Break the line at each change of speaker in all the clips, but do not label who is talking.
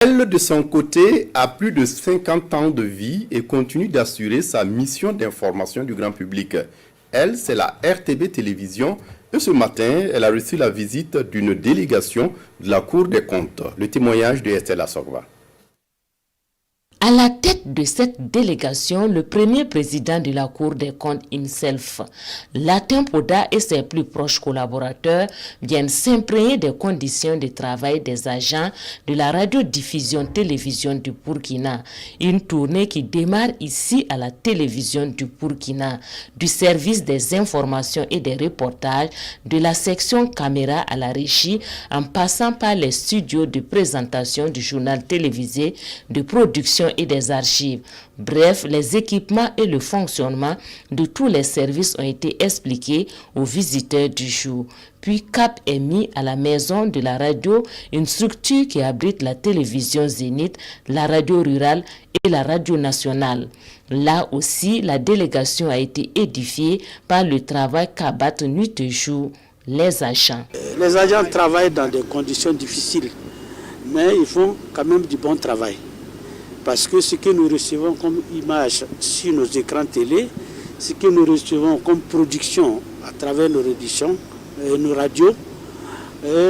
Elle, de son côté, a plus de 50 ans de vie et continue d'assurer sa mission d'information du grand public. Elle, c'est la RTB Télévision. Et ce matin, elle a reçu la visite d'une délégation de la Cour des comptes. Le témoignage de Estelle Assogba.
À la tête de cette délégation, le premier président de la Cour des comptes himself, Latin Poda et ses plus proches collaborateurs viennent s'imprégner des conditions de travail des agents de la radiodiffusion-télévision du Burkina. Une tournée qui démarre ici à la télévision du Burkina, du service des informations et des reportages, de la section caméra à la régie, en passant par les studios de présentation du journal télévisé, de production et des archives. Bref, les équipements et le fonctionnement de tous les services ont été expliqués aux visiteurs du jour. Puis cap est mis à la maison de la radio, une structure qui abrite la télévision Zénith, la radio rurale et la radio nationale. Là aussi, la délégation a été édifiée par le travail qu'abattent nuit et jour les agents.
Les agents travaillent dans des conditions difficiles, mais ils font quand même du bon travail. Parce que ce que nous recevons comme image sur nos écrans télé, ce que nous recevons comme production à travers nos réditions, nos radios,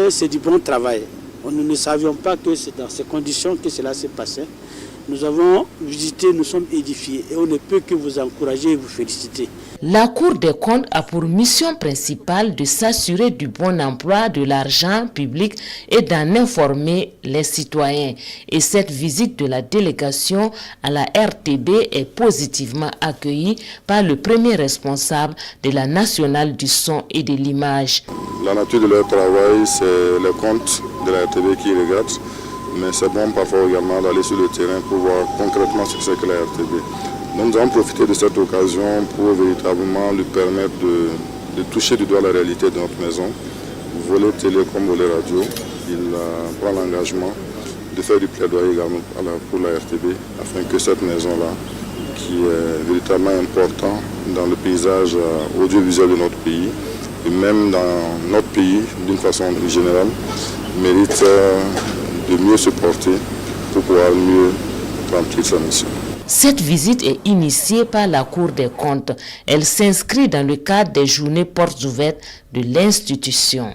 c'est du bon travail. Nous ne savions pas que c'est dans ces conditions que cela s'est passé. Nous avons visité, nous sommes édifiés et on ne peut que vous encourager et vous féliciter.
La Cour des comptes a pour mission principale de s'assurer du bon emploi de l'argent public et d'en informer les citoyens. Et cette visite de la délégation à la RTB est positivement accueillie par le premier responsable de la nationale du son et de l'image.
La nature de leur travail, c'est les comptes de la RTB qui regardent. Mais c'est bon parfois également d'aller sur le terrain pour voir concrètement ce que c'est que la RTB. Donc nous avons profité de cette occasion pour véritablement lui permettre de toucher du doigt la réalité de notre maison, volet télé comme volet radio. Il prend l'engagement de faire du plaidoyer également pour la RTB afin que cette maison-là, qui est véritablement importante dans le paysage audiovisuel de notre pays, et même dans notre pays d'une façon générale, mérite de mieux se porter pour pouvoir mieux remplir sa mission.
Cette visite est initiée par la Cour des comptes. Elle s'inscrit dans le cadre des journées portes ouvertes de l'institution.